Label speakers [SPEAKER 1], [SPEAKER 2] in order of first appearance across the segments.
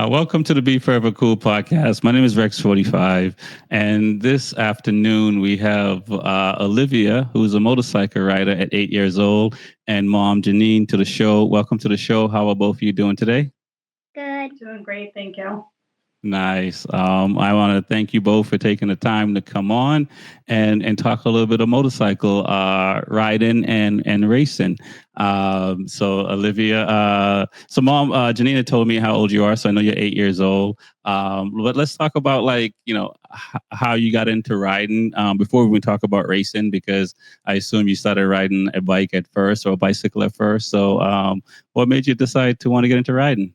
[SPEAKER 1] Welcome to the Be Forever Cool podcast. My name is Rex45, and this afternoon we have Olivia, who's a motorcycle rider at 8 years old, and mom Janine to the show. Welcome to the show. How are both of you doing today?
[SPEAKER 2] Good.
[SPEAKER 3] Doing great, thank you.
[SPEAKER 1] Nice. I want to thank you both for taking the time to come on and talk a little bit of motorcycle riding and racing. So Olivia, so mom, Janina told me how old you are, so I know you're 8 years old. But let's talk about how you got into riding before we talk about racing, because I assume you started riding a bike at first or a bicycle at first. So what made you decide to want to get into riding?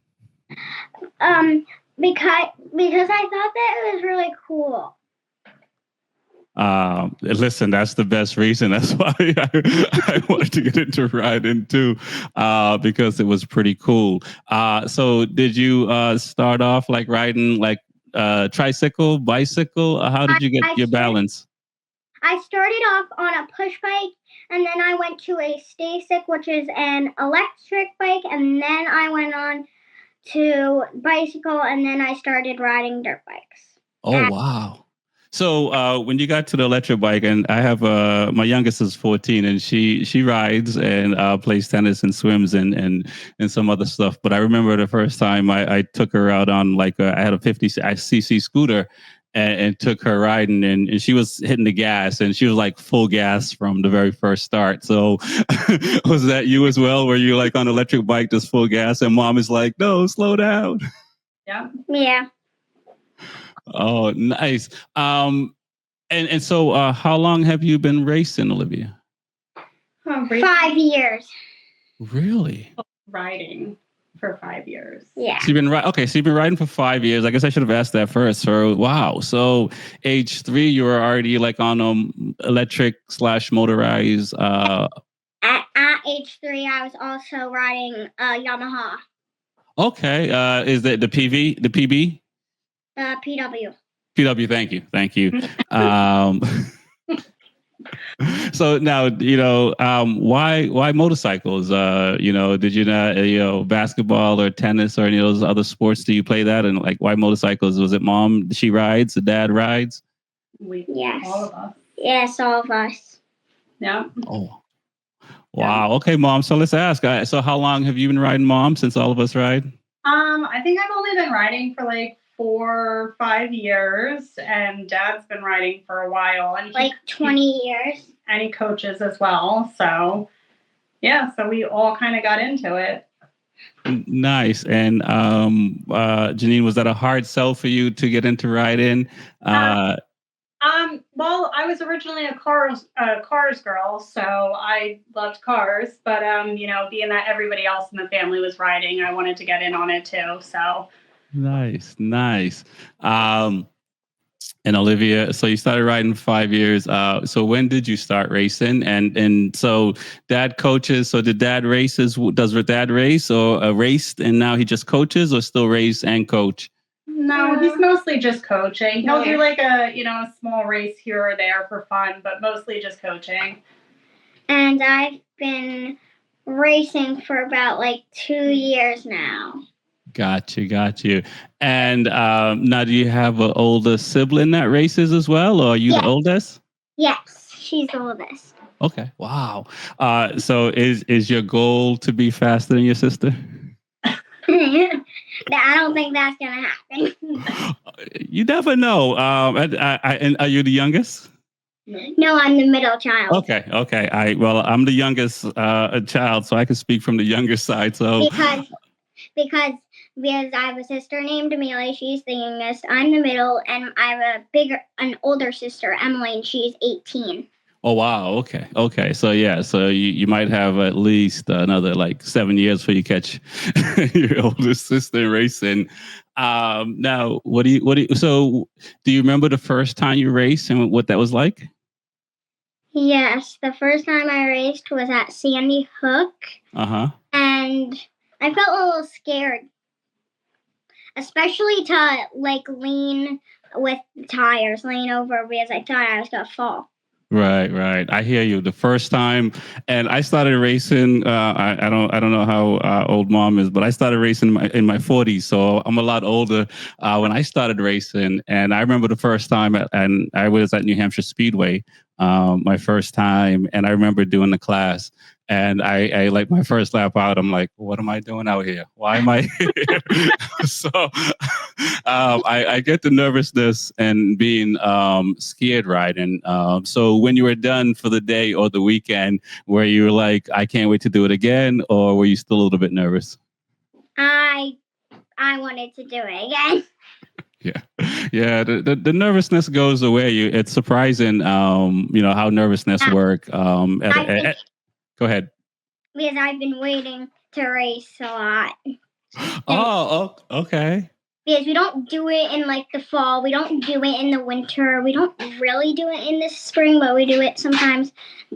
[SPEAKER 2] Because I thought that it was really cool.
[SPEAKER 1] Listen, that's the best reason. That's why I wanted to get into riding too, because it was pretty cool. So did you start off like riding like tricycle, bicycle? How did you get your balance?
[SPEAKER 2] I started off on a push bike, and then I went to a Stasic, which is an electric bike, and then I went on to bicycle, and then I started riding dirt bikes.
[SPEAKER 1] Oh, wow. So when you got to the electric bike, and I have my youngest is 14, and she rides and plays tennis and swims and some other stuff. But I remember the first time I took her out on I had a 50cc scooter and took her riding, and she was hitting the gas, and she was like full gas from the very first start. So was that you as well? Were you like on an electric bike, just full gas, and mom is like, no, slow down?
[SPEAKER 2] Yeah.
[SPEAKER 1] Oh, nice. And so how long have you been racing, Olivia?
[SPEAKER 2] 5 years.
[SPEAKER 1] Really?
[SPEAKER 3] Riding for 5 years.
[SPEAKER 2] Yeah.
[SPEAKER 1] So you've been riding for 5 years. I guess I should have asked that first. So wow. So age 3, you were already like on electric / motorized.
[SPEAKER 2] At age 3, I was also riding Yamaha.
[SPEAKER 1] Okay. Is that the PV? The PB?
[SPEAKER 2] PW.
[SPEAKER 1] PW. Thank you. So now, why motorcycles? Did you not, basketball or tennis or any of those other sports? Do you play that? And like, why motorcycles? Was it mom? She rides. The dad rides.
[SPEAKER 2] Yes.
[SPEAKER 3] All of us.
[SPEAKER 2] Yes, all of us.
[SPEAKER 3] Yeah.
[SPEAKER 1] Oh, wow. Okay, mom. So let's ask. So how long have you been riding, mom? Since all of us ride?
[SPEAKER 3] I think I've only been riding for like 4 or 5 years, and dad's been riding for a while, and
[SPEAKER 2] like 20 years.
[SPEAKER 3] And he coaches as well. So yeah, so we all kind of got into it.
[SPEAKER 1] Nice. And Janine, was that a hard sell for you to get into riding?
[SPEAKER 3] Well, I was originally a cars girl, so I loved cars. But being that everybody else in the family was riding, I wanted to get in on it too. So
[SPEAKER 1] nice. And Olivia, so you started riding 5 years. So when did you start racing? And so dad coaches. So did dad races? Does your dad race or raced and now he just coaches, or still race and coach?
[SPEAKER 3] No, he's mostly just coaching. He'll do like a small race here or there for fun, but mostly just coaching.
[SPEAKER 2] And I've been racing for about like 2 years now.
[SPEAKER 1] Got you. And now, do you have an older sibling that races as well, or are you the oldest?
[SPEAKER 2] Yes, she's the oldest.
[SPEAKER 1] Okay, wow. So is your goal to be faster than your sister?
[SPEAKER 2] I don't think that's gonna happen.
[SPEAKER 1] You never know. And are you the youngest?
[SPEAKER 2] No, I'm the middle child.
[SPEAKER 1] Okay. I'm the youngest child, so I can speak from the younger side. So
[SPEAKER 2] because I have a sister named Amelia, she's the youngest. I'm the middle, and I have an older sister, Emily, and she's 18.
[SPEAKER 1] Oh wow! Okay. So you might have at least another like 7 years before you catch your older sister racing. Now, so do you remember the first time you raced and what that was like?
[SPEAKER 2] Yes, the first time I raced was at Sandy Hook. And I felt a little scared, especially to like lean with the tires, lean over, because I thought I was gonna fall.
[SPEAKER 1] Right. I hear you. The first time, and I started racing. I don't know how old Mom is, but I started racing in my 40s, so I'm a lot older when I started racing. And I remember the first time, and I was at New Hampshire Speedway, my first time, and I remember doing the class. And I like my first lap out. I'm like, what am I doing out here? Why am I here? So I get the nervousness and being scared riding. So when you were done for the day or the weekend, were you like, I can't wait to do it again, or were you still a little bit nervous?
[SPEAKER 2] I wanted to do it again.
[SPEAKER 1] Yeah. The nervousness goes away. It's surprising, how nervousness work. Go ahead.
[SPEAKER 2] Because I've been waiting to race a lot.
[SPEAKER 1] Oh, okay.
[SPEAKER 2] Because we don't do it in like the fall, we don't do it in the winter, we don't really do it in the spring, but we do it sometimes.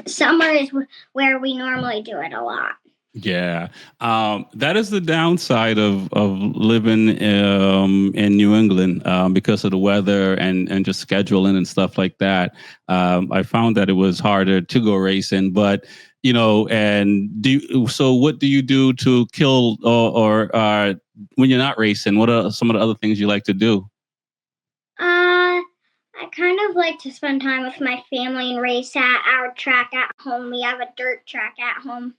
[SPEAKER 2] Summer is where we normally do it a lot.
[SPEAKER 1] Yeah, that is the downside of living in New England because of the weather and just scheduling and stuff like that. I found that it was harder to go racing, but and so what do you do to kill or when you're not racing? What are some of the other things you like to do?
[SPEAKER 2] I kind of like to spend time with my family and race at our track at home. We have a dirt track at home.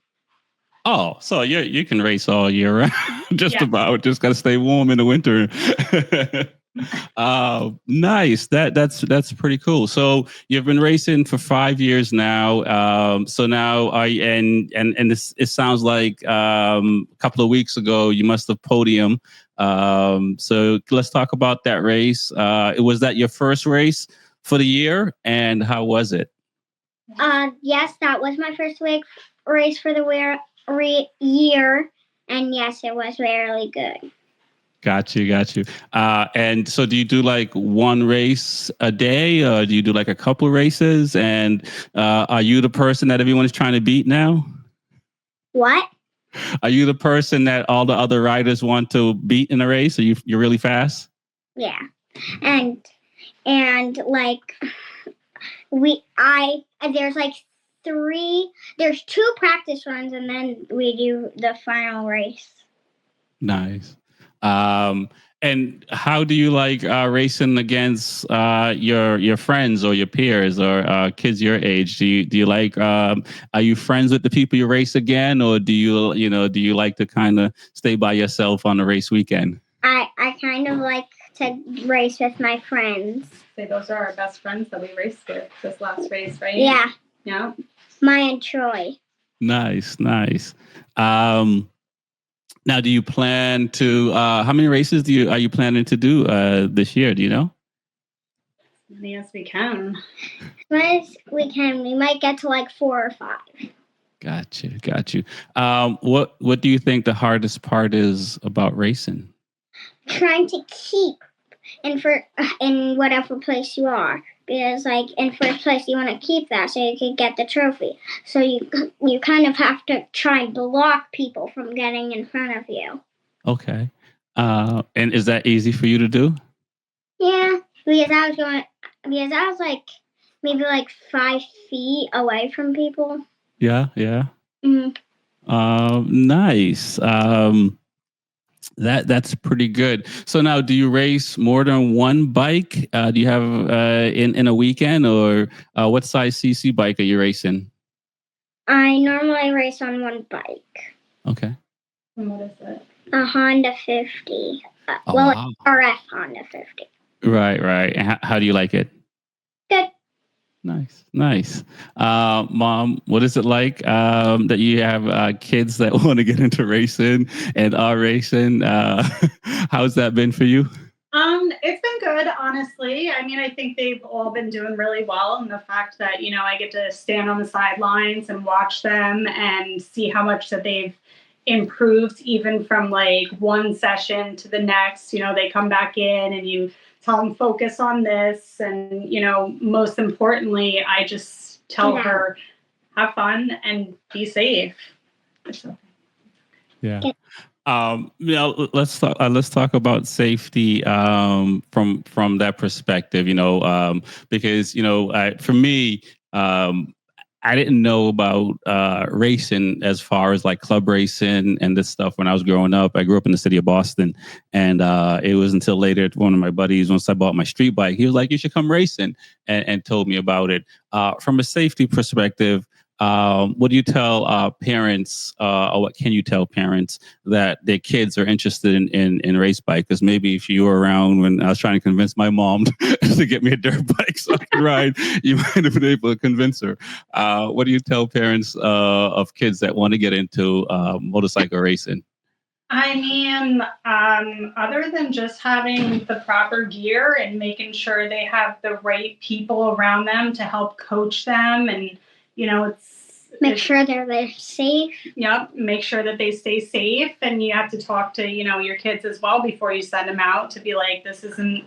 [SPEAKER 1] Oh, so you can race all year round, just about. Just got to stay warm in the winter. Nice. That's pretty cool. So you've been racing for 5 years now. So now and this it sounds like a couple of weeks ago you must have podium. So let's talk about that race. Was that your first race for the year, and how was it?
[SPEAKER 2] Yes, that was my first race for the year, and yes, it was really good.
[SPEAKER 1] Got you. And so do you do like one race a day, or do you do like a couple races? And are you the person that everyone's trying to beat now?
[SPEAKER 2] What?
[SPEAKER 1] Are you the person that all the other riders want to beat in a race? Are you're really fast?
[SPEAKER 2] Yeah. And like there's like there's 2 practice runs, and then we do the final race.
[SPEAKER 1] Nice. And how do you like racing against your friends or your peers or kids your age? Do you like? Are you friends with the people you race again, or do you like to kind of stay by yourself on the race weekend?
[SPEAKER 2] I kind of like to race with my friends.
[SPEAKER 3] Say those are our best friends that we raced with this last race, right?
[SPEAKER 2] Yeah.
[SPEAKER 3] Yeah.
[SPEAKER 2] Maya and Troy.
[SPEAKER 1] Nice. Now, do you plan to? How many races are you planning to do this year? Do you know?
[SPEAKER 3] As many as we can.
[SPEAKER 2] As many as we can. We might get to like 4 or 5.
[SPEAKER 1] Got you. What do you think the hardest part is about racing?
[SPEAKER 2] Trying to keep in whatever place you are, because like in first place you want to keep that so you can get the trophy. So you kind of have to try and block people from getting in front of you.
[SPEAKER 1] Okay. And is that easy for you to do?
[SPEAKER 2] Yeah, because I was like maybe like 5 feet away from people.
[SPEAKER 1] Yeah.
[SPEAKER 2] Mm-hmm.
[SPEAKER 1] Nice. That's pretty good. So now, do you race more than one bike? Do you have in a weekend, or what size CC bike are you racing?
[SPEAKER 2] I normally race on one bike.
[SPEAKER 1] Okay.
[SPEAKER 3] And what is it?
[SPEAKER 2] A Honda 50.
[SPEAKER 1] Wow.
[SPEAKER 2] RF Honda 50.
[SPEAKER 1] Right. And how do you like it?
[SPEAKER 2] Good.
[SPEAKER 1] Nice. Mom, what is it like that you have kids that want to get into racing and are racing? How's that been for you?
[SPEAKER 3] It's been good, honestly. I mean, I think they've all been doing really well, and the fact that I get to stand on the sidelines and watch them and see how much that they've improved, even from like one session to the next. They come back in and you tell them focus on this, and most importantly, I just tell her have fun and be safe.
[SPEAKER 1] Yeah. Let's talk about safety from that perspective. Because for me, I didn't know about racing as far as like club racing and this stuff when I was growing up. I grew up in the city of Boston, and it was until later one of my buddies, once I bought my street bike, he was like, "You should come racing," and told me about it. From a safety perspective, what do you tell parents, or what can you tell parents that their kids are interested in race bike? Because maybe if you were around when I was trying to convince my mom to get me a dirt bike so I could ride, you might have been able to convince her. What do you tell parents of kids that want to get into motorcycle racing?
[SPEAKER 3] I mean, other than just having the proper gear and making sure they have the right people around them to help coach them, and
[SPEAKER 2] Make sure they're safe.
[SPEAKER 3] Yep, make sure that they stay safe, and you have to talk to your kids as well before you send them out to be like, this isn't.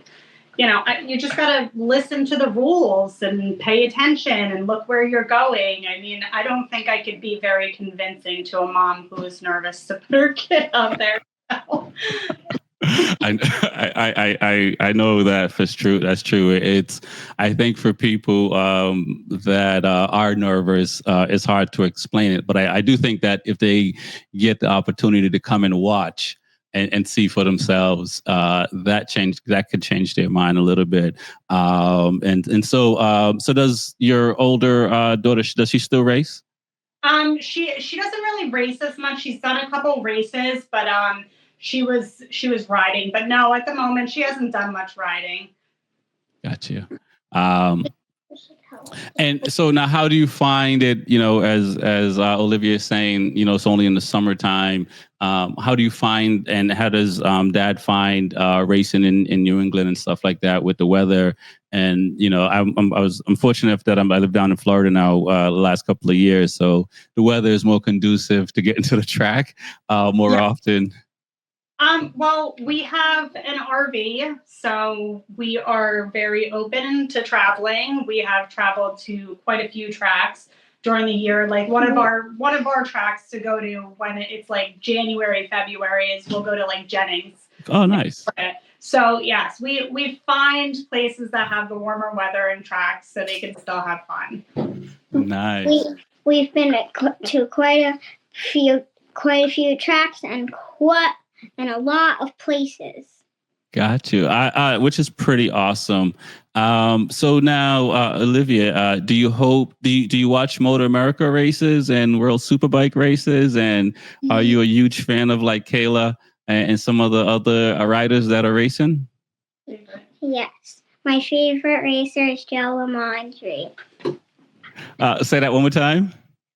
[SPEAKER 3] You just got to listen to the rules and pay attention and look where you're going. I mean, I don't think I could be very convincing to a mom who is nervous to put her kid out there.
[SPEAKER 1] I know that for true. That's true. I think for people that are nervous, it's hard to explain it. But I do think that if they get the opportunity to come and watch and see for themselves, that could change their mind a little bit. So does your older daughter? Does she still race?
[SPEAKER 3] She doesn't really race as much. She's done a couple races, but she was riding. But no, at the moment she hasn't done much riding.
[SPEAKER 1] Gotcha. And so now, how do you find it? As Olivia is saying, it's only in the summertime. How do you find, and how does Dad find racing in New England and stuff like that with the weather? And I'm fortunate enough that I live down in Florida now the last couple of years, so the weather is more conducive to get into the track more often.
[SPEAKER 3] Well, we have an RV, so we are very open to traveling. We have traveled to quite a few tracks during the year. Like one of our tracks to go to when it's like January, February is we'll go to like Jennings.
[SPEAKER 1] Oh, nice.
[SPEAKER 3] So yes, we find places that have the warmer weather and tracks so they can still have fun.
[SPEAKER 1] Nice.
[SPEAKER 2] We've been to quite a few tracks and a lot of places.
[SPEAKER 1] Got you. Which is pretty awesome. So now, Olivia, do you watch Motor America races and World Superbike races? And are you a huge fan of like Kayla and some of the other riders that are racing?
[SPEAKER 2] Yes. My favorite racer is Joe Lamondre.
[SPEAKER 1] Say that one more time.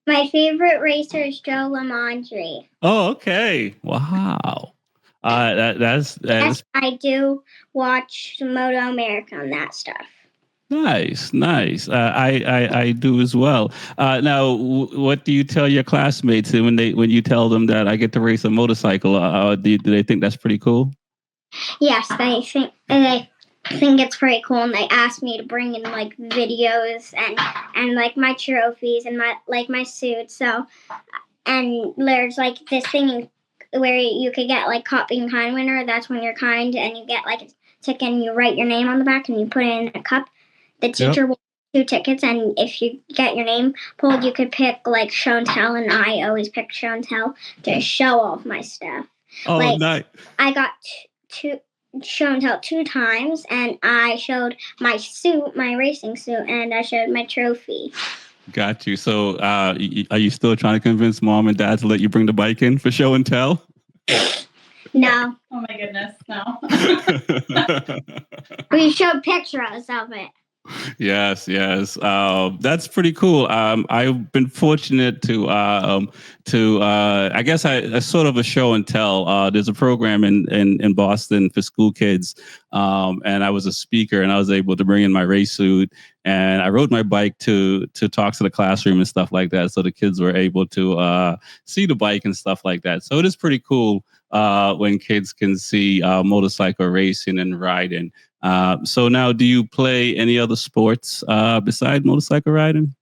[SPEAKER 2] My favorite racer is Joe Lamondre.
[SPEAKER 1] Oh, okay. Wow. That's
[SPEAKER 2] Yes, I do watch Moto America and that stuff.
[SPEAKER 1] Nice. I do as well. Now, what do you tell your classmates when you tell them that I get to race a motorcycle? Do they think that's pretty cool?
[SPEAKER 2] Yes, they think it's pretty cool, and they ask me to bring in like videos and like my trophies and my suit. So, and there's like this thing where you could get like caught being kind winner. That's when you're kind, and you get like a ticket and you write your name on the back and you put it in a cup. The teacher will 2 tickets, and if you get your name pulled, you could pick like show and tell, and I always pick show and tell to show all of my stuff.
[SPEAKER 1] Oh, nice.
[SPEAKER 2] I got show and tell 2 times, and I showed my suit, my racing suit, and I showed my trophy.
[SPEAKER 1] Got you. So are you still trying to convince Mom and Dad to let you bring the bike in for show and tell?
[SPEAKER 2] No.
[SPEAKER 3] Oh my goodness, no.
[SPEAKER 2] We showed pictures of it.
[SPEAKER 1] Yes. That's pretty cool. I've been fortunate to I guess I sort of a show and tell. There's a program in Boston for school kids, and I was a speaker, and I was able to bring in my race suit, and I rode my bike to talk to the classroom and stuff like that, so the kids were able to see the bike and stuff like that. So it is pretty cool when kids can see motorcycle racing and riding. So now, do you play any other sports besides motorcycle riding?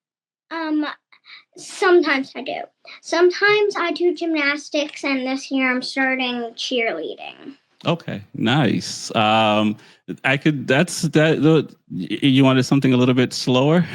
[SPEAKER 2] Sometimes I do. Sometimes I do gymnastics, and this year I'm starting cheerleading.
[SPEAKER 1] Okay, nice. You wanted something a little bit slower?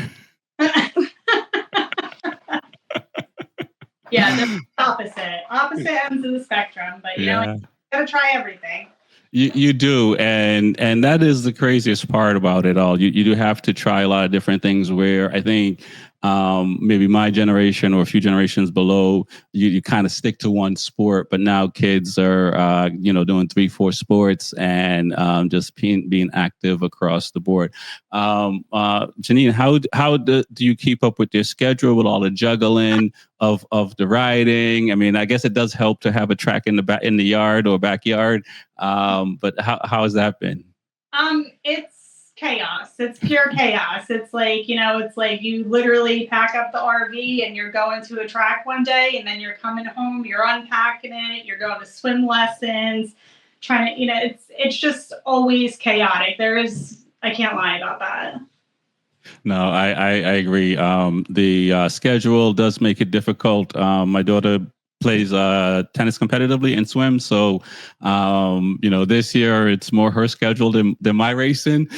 [SPEAKER 3] Yeah, they're opposite ends of the spectrum. But you know, you gotta try everything.
[SPEAKER 1] You do, and that is the craziest part about it all. You do have to try a lot of different things. Where I think maybe my generation or a few generations below, you kind of stick to one sport, but now kids are doing 3-4 sports and just being active across the board. Janine, how do you keep up with your schedule with all the juggling of the riding? I mean, I guess it does help to have a track in the yard or backyard. But how has that been?
[SPEAKER 3] It's chaos. It's pure chaos. It's like, it's like you literally pack up the RV and you're going to a track one day, and then you're coming home, you're unpacking it, you're going to swim lessons, trying to, it's just always chaotic. I can't lie about that.
[SPEAKER 1] No, I agree. The schedule does make it difficult. My daughter plays tennis competitively and swims, so this year it's more her schedule than my racing.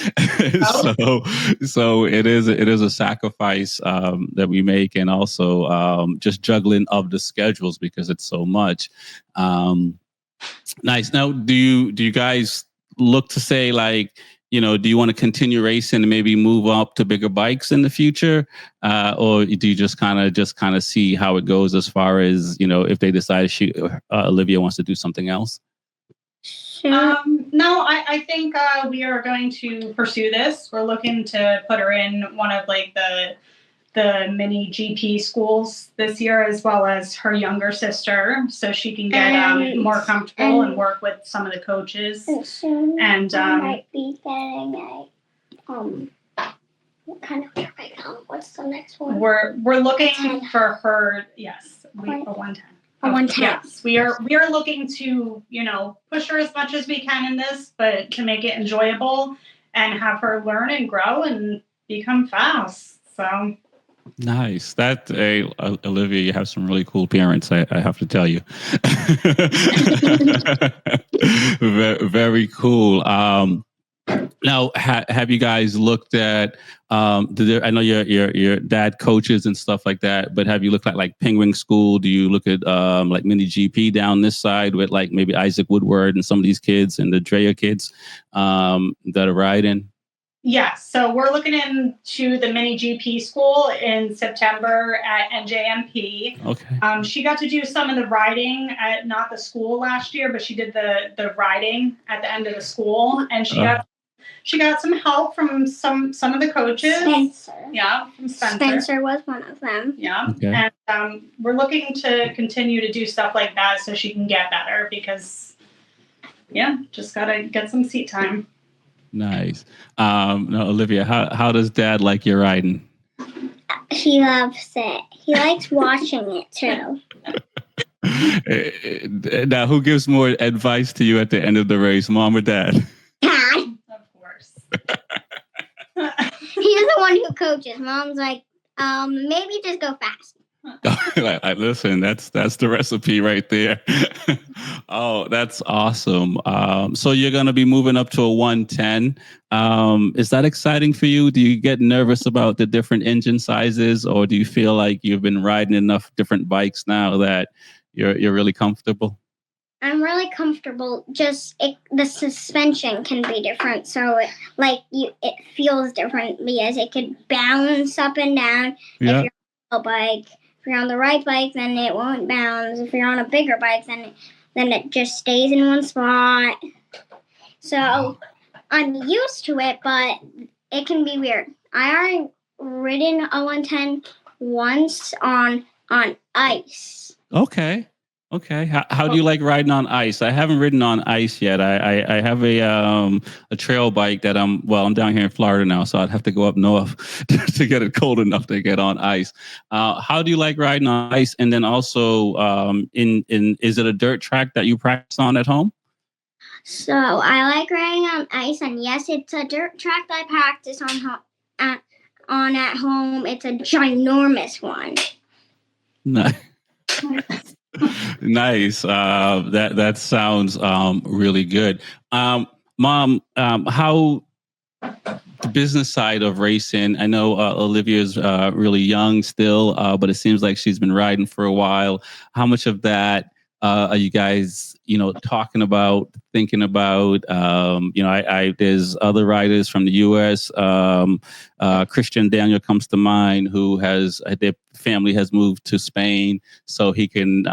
[SPEAKER 1] So it is a sacrifice that we make, and also just juggling of the schedules because it's so much. Nice. Now, do you guys look to say, like, do you want to continue racing and maybe move up to bigger bikes in the future? Or do you just kind of see how it goes as far as, if they decide Olivia wants to do something else?
[SPEAKER 3] No, I think we are going to pursue this. We're looking to put her in one of like the mini GP schools this year, as well as her younger sister, so she can get more comfortable and work with some of the coaches. And
[SPEAKER 2] I might be getting what kind of dirt bike? What's the next one?
[SPEAKER 3] We're looking for her. Yes, a 110.
[SPEAKER 2] A 110.
[SPEAKER 3] Yes, we are looking to push her as much as we can in this, but to make it enjoyable and have her learn and grow and become fast. So.
[SPEAKER 1] Nice. Olivia, you have some really cool parents, I have to tell you. very, very cool. Now, have you guys looked at? I know your dad coaches and stuff like that, but have you looked at like Penguin School? Do you look at like mini GP down this side with like maybe Isaac Woodward and some of these kids and the Drea kids that are riding?
[SPEAKER 3] Yes, so we're looking into the mini GP school in September at NJMP.
[SPEAKER 1] Okay.
[SPEAKER 3] She got to do some of the riding at not the school last year, but she did the riding at the end of the school, and she got some help from some of the coaches.
[SPEAKER 2] Spencer.
[SPEAKER 3] Yeah, from Spencer.
[SPEAKER 2] Spencer was one of them.
[SPEAKER 3] Yeah,
[SPEAKER 1] okay.
[SPEAKER 3] And we're looking to continue to do stuff like that so she can get better because, just gotta get some seat time.
[SPEAKER 1] Nice. Now, Olivia, how does Dad like your riding?
[SPEAKER 2] He loves it. He likes watching it too.
[SPEAKER 1] Now, who gives more advice to you at the end of the race, Mom or Dad?
[SPEAKER 2] Dad.
[SPEAKER 3] Of course.
[SPEAKER 2] He's the one who coaches. Mom's like, maybe just go fast.
[SPEAKER 1] Listen, that's the recipe right there. Oh, that's awesome. So you're going to be moving up to a 110. Is that exciting for you? Do you get nervous about the different engine sizes, or do you feel like you've been riding enough different bikes now that you're really comfortable?
[SPEAKER 2] I'm really comfortable. Just the suspension can be different, so it feels different because it could bounce up and down.
[SPEAKER 1] Yeah.
[SPEAKER 2] If you're on a bike, if you're on the right bike, then it won't bounce. If you're on a bigger bike, then it just stays in one spot. So I'm used to it, but it can be weird. I already ridden a 110 once on ice.
[SPEAKER 1] Okay. How do you like riding on ice? I haven't ridden on ice yet. I have a trail bike that I'm down here in Florida now, so I'd have to go up north to get it cold enough to get on ice. How do you like riding on ice? And then also, is it a dirt track that you practice on at home?
[SPEAKER 2] So I like riding on ice, and yes, it's a dirt track that I practice on at home. It's a ginormous one.
[SPEAKER 1] Nice. Nice. That sounds really good. Mom, how business side of racing. I know Olivia's really young still, but it seems like she's been riding for a while. How much of that are you guys, talking about, thinking about? I there's other riders from the U.S. Christian Daniel comes to mind, who has their family has moved to Spain so he can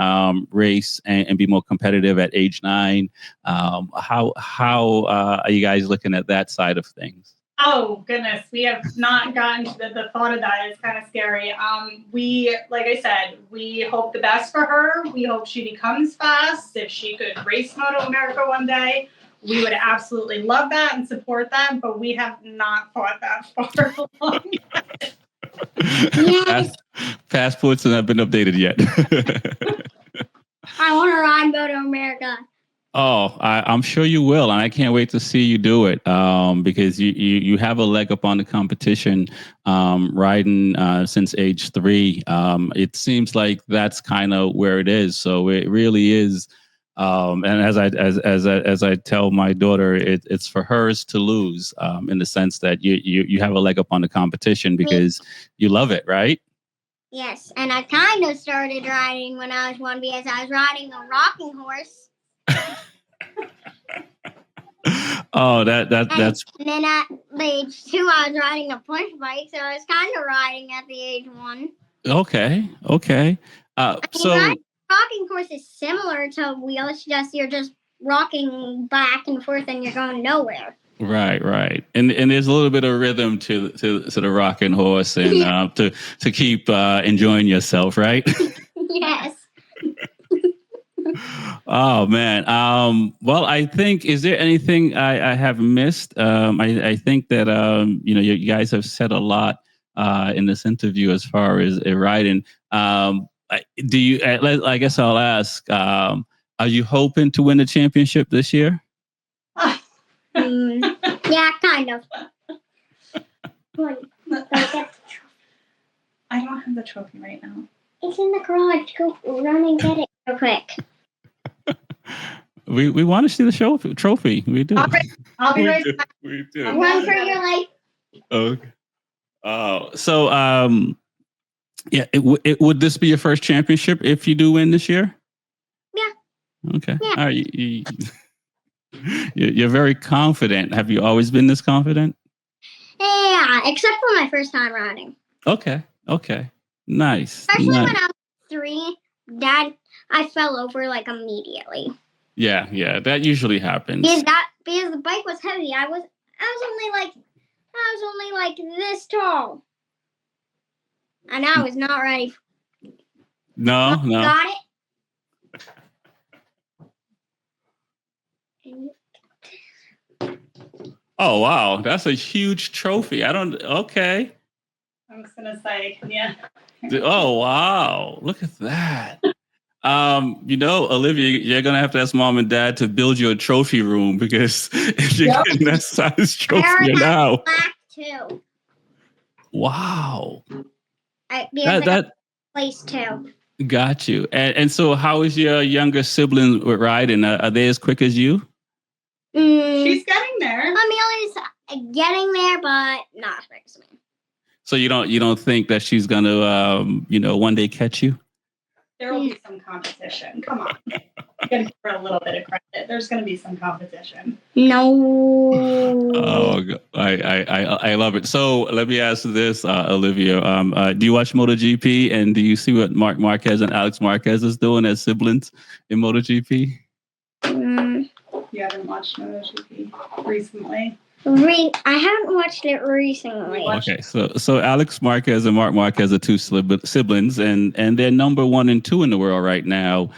[SPEAKER 1] race and be more competitive at age 9. How are you guys looking at that side of things?
[SPEAKER 3] Oh goodness, we have not gotten to the thought of that. It's kind of scary. We, like I said, we hope the best for her. We hope she becomes fast. If she could race Moto America one day, we would absolutely love that and support that. But we have not thought that far along yet.
[SPEAKER 2] Yes.
[SPEAKER 1] Passports have not been updated yet.
[SPEAKER 2] I want to ride Moto America.
[SPEAKER 1] Oh, I'm sure you will, and I can't wait to see you do it. Because you have a leg up on the competition, riding since age 3. It seems like that's kind of where it is. So it really is. And as I tell my daughter, it's for hers to lose, in the sense that you have a leg up on the competition because you love it, right?
[SPEAKER 2] Yes, and I kind of started riding when I was 1 because I was riding a rocking horse.
[SPEAKER 1] Oh, that's.
[SPEAKER 2] And then at the age 2, I was riding a push bike, so I was kind of riding at the age 1.
[SPEAKER 1] Okay. So
[SPEAKER 2] Riding a rocking horse is similar to wheels, just you're just rocking back and forth and you're going nowhere.
[SPEAKER 1] Right, and there's a little bit of rhythm to the rocking horse, and to keep enjoying yourself, right?
[SPEAKER 2] Yes.
[SPEAKER 1] Oh man. Well, I think, is there anything I have missed? I think that you guys have said a lot in this interview as far as riding. Do you? I guess I'll ask. Are you hoping to win the championship this year?
[SPEAKER 2] Yeah, kind of.
[SPEAKER 3] I don't have the trophy right now.
[SPEAKER 2] It's in the garage. Go run and get it real quick.
[SPEAKER 1] We want to see the trophy. We do.
[SPEAKER 3] All right. I'll be right back.
[SPEAKER 1] We do.
[SPEAKER 2] Run for your life.
[SPEAKER 1] Okay. Oh, so yeah. Would this be your first championship if you do win this year?
[SPEAKER 2] Yeah.
[SPEAKER 1] Okay.
[SPEAKER 2] Yeah.
[SPEAKER 1] All right. You're very confident. Have you always been this confident?
[SPEAKER 2] Yeah, except for my first time riding.
[SPEAKER 1] Okay. Nice.
[SPEAKER 2] Especially when I was 3, I fell over like immediately.
[SPEAKER 1] Yeah, that usually happens.
[SPEAKER 2] Because the bike was heavy. I was only like this tall, and I was not ready.
[SPEAKER 1] No.
[SPEAKER 2] Got it.
[SPEAKER 1] Oh wow, that's a huge trophy. Okay.
[SPEAKER 3] I'm just gonna say, yeah.
[SPEAKER 1] Oh wow, look at that. Olivia, you're gonna have to ask mom and dad to build you a trophy room, because if you're getting that size trophy now.
[SPEAKER 2] Black too.
[SPEAKER 1] Wow.
[SPEAKER 2] That place too.
[SPEAKER 1] Got you. And so, how is your younger sibling with riding? Are they as quick as you?
[SPEAKER 3] She's getting there.
[SPEAKER 2] Amelia's getting there, but not as quick as me.
[SPEAKER 1] So you don't think that she's gonna one day catch you?
[SPEAKER 3] There will be some competition. Come on. You gotta give her a little bit of credit. There's gonna be some competition.
[SPEAKER 2] No.
[SPEAKER 1] Oh, I love it. So let me ask this, Olivia. Do you watch MotoGP, and do you see what Marc Marquez and Alex Marquez is doing as siblings in MotoGP?
[SPEAKER 3] You haven't watched MotoGP recently?
[SPEAKER 2] I haven't watched it recently.
[SPEAKER 1] Okay, so Alex Marquez and Marc Marquez are 2 siblings, and they're number 1 and 2 in the world right now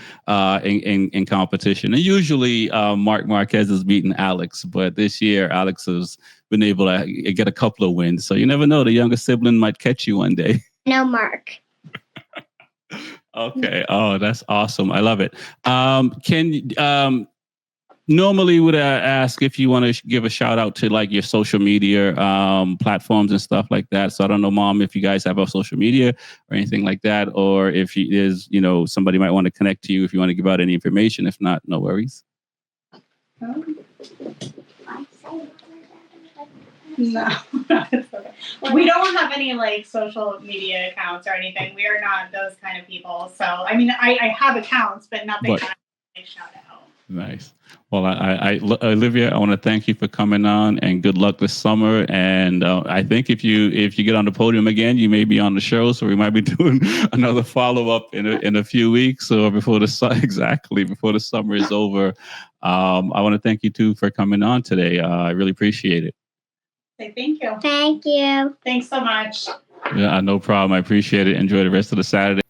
[SPEAKER 1] in competition. And usually Marc Marquez is beating Alex, but this year Alex has been able to get a couple of wins. So you never know, the younger sibling might catch you one day.
[SPEAKER 2] No, Mark.
[SPEAKER 1] Okay. Oh, that's awesome. I love it. Normally would ask if you want to give a shout out to like your social media platforms and stuff like that. So I don't know, Mom, if you guys have a social media or anything like that, or if somebody might want to connect to you if you want to give out any information. If not, no worries.
[SPEAKER 3] No, it's okay. We don't have any like social media accounts or anything. We are not those kind of people. So I mean, I have accounts, but nothing that I shout out.
[SPEAKER 1] Nice. Well, Olivia, I want to thank you for coming on, and good luck this summer. And I think if you get on the podium again, you may be on the show, so we might be doing another follow up in a few weeks or before the summer is over. I want to thank you too for coming on today. I really appreciate it.
[SPEAKER 3] Say thank you.
[SPEAKER 2] Thank you.
[SPEAKER 3] Thanks so much.
[SPEAKER 1] Yeah, no problem. I appreciate it. Enjoy the rest of the Saturday.